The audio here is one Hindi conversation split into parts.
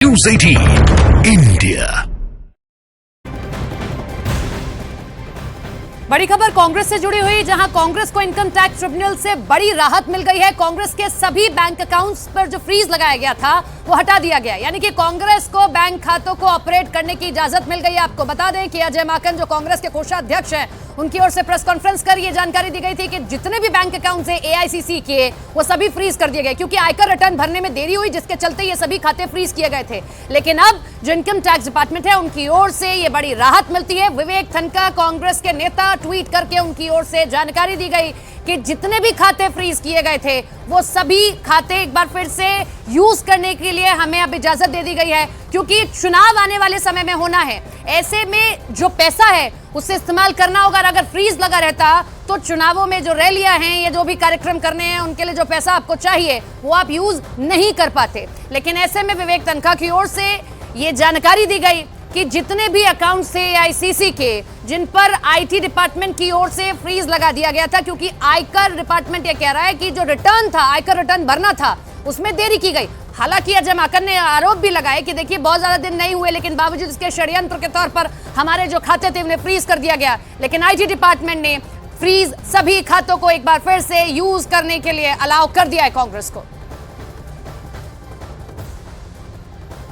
News 18 India। बड़ी खबर कांग्रेस से जुड़ी हुई, जहां कांग्रेस को इनकम टैक्स ट्रिब्यूनल से बड़ी राहत मिल गई है। कांग्रेस के सभी बैंक अकाउंट्स पर जो फ्रीज लगाया गया था वो हटा दिया गया, यानी कि कांग्रेस को बैंक खातों को ऑपरेट करने की इजाजत मिल गई है। आपको बता दें कि अजय माकन जो कांग्रेस के कोषाध्यक्ष हैं, उनकी ओर से प्रेस कॉन्फ्रेंस कर ये जानकारी दी गई थी कि जितने भी बैंक अकाउंट्स हैं एआईसीसी के, वो सभी फ्रीज कर दिए गए, क्योंकि आयकर रिटर्न भरने में देरी हुई, जिसके चलते ये सभी खाते फ्रीज किए गए थे। लेकिन अब जो इनकम टैक्स डिपार्टमेंट है, उनकी ओर से ये बड़ी राहत मिलती है। विवेक तनखा कांग्रेस के नेता, ट्वीट करके उनकी ओर से जानकारी दी गई कि जितने भी खाते फ्रीज किए गए थे वो सभी खाते एक बार फिर से यूज करने के लिए हमें अब इजाजत दे दी गई है, क्योंकि चुनाव आने वाले समय में होना है। ऐसे में जो पैसा है उससे इस्तेमाल करना होगा। अगर फ्रीज लगा रहता तो चुनावों में जो रैलियां हैं या जो भी कार्यक्रम करने हैं, उनके लिए जो पैसा आपको चाहिए वो आप यूज नहीं कर पाते। लेकिन ऐसे में विवेक तनखा की ओर से ये जानकारी दी गई कि जितने भी अकाउंट थे एआईसीसी के, जिन पर आईटी डिपार्टमेंट की ओर से फ्रीज लगा दिया गया था, क्योंकि आयकर डिपार्टमेंट ये कह रहा है कि जो रिटर्न था, आयकर रिटर्न भरना था, उसमें देरी की गई। हालांकि अजय माकन ने आरोप भी लगाए कि देखिए बहुत ज्यादा दिन नहीं हुए, लेकिन बावजूद इसके षड्यंत्र के तौर पर हमारे जो खाते थे उन्हें फ्रीज कर दिया गया। लेकिन आईटी डिपार्टमेंट ने फ्रीज सभी खातों को एक बार फिर से यूज करने के लिए अलाउ कर दिया है कांग्रेस को।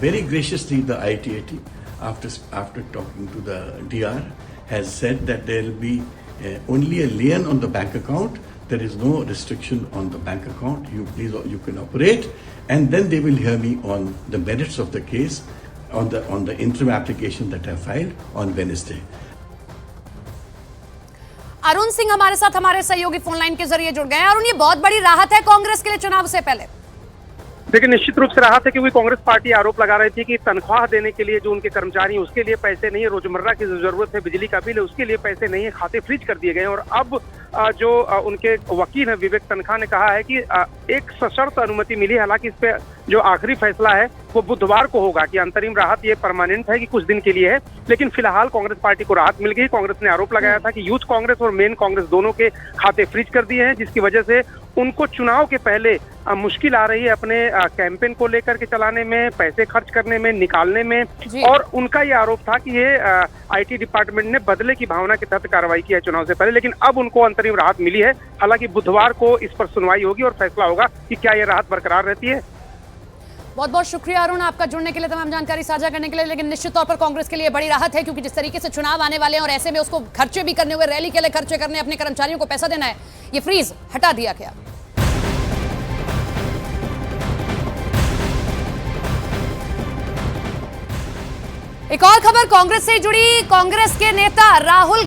Very graciously, the ITAT, after talking to the DR, has said that there will be only a lien on the bank account. There is no restriction on the bank account. You can operate, and then they will hear me on the merits of the case on the interim application that I filed on Wednesday. Arun Singh हमारे साथ हमारे सहयोगी फोन लाइन के जरिए जुड़ गए हैं। अरुण, ये बहुत बड़ी राहत है कांग्रेस के लिए चुनाव से पहले। देखिए, निश्चित रूप से राहत है, क्योंकि कांग्रेस पार्टी आरोप लगा रही थी कि तनख्वाह देने के लिए जो उनके कर्मचारी हैं उसके लिए पैसे नहीं है, रोजमर्रा की जो जरूरत है, बिजली का बिल है, उसके लिए पैसे नहीं है, खाते फ्रीज कर दिए गए हैं। और अब जो उनके वकील है विवेक तनखा ने कहा है कि एक सशर्त अनुमति मिली है। हालांकि इस पे जो आखिरी फैसला है वो बुधवार को होगा कि अंतरिम राहत ये परमानेंट है कि कुछ दिन के लिए है। लेकिन फिलहाल कांग्रेस पार्टी को राहत मिल गई। कांग्रेस ने आरोप लगाया था कि यूथ कांग्रेस और मेन कांग्रेस दोनों के खाते फ्रीज कर दिए हैं, जिसकी वजह से उनको चुनाव के पहले मुश्किल आ रही है अपने कैंपेन को लेकर के चलाने में, पैसे खर्च करने में, निकालने में। और उनका ये आरोप था कि ये आईटी डिपार्टमेंट ने बदले की भावना के तहत कार्रवाई की है चुनाव से पहले। लेकिन अब उनको अंतरिम राहत मिली है। हालांकि बुधवार को इस पर सुनवाई होगी और फैसला होगा कि क्या ये राहत बरकरार रहती है। बहुत बहुत शुक्रिया अरुण, आपका जुड़ने के लिए, तमाम जानकारी साझा करने के लिए। लेकिन निश्चित तौर पर कांग्रेस के लिए बड़ी राहत है, क्योंकि जिस तरीके से चुनाव आने वाले हैं और ऐसे में उसको खर्चे भी करने हुए, रैली के लिए खर्चे करने, अपने कर्मचारियों को पैसा देना है, ये फ्रीज हटा दिया गया। एक और खबर कांग्रेस से जुड़ी। कांग्रेस के नेता राहुल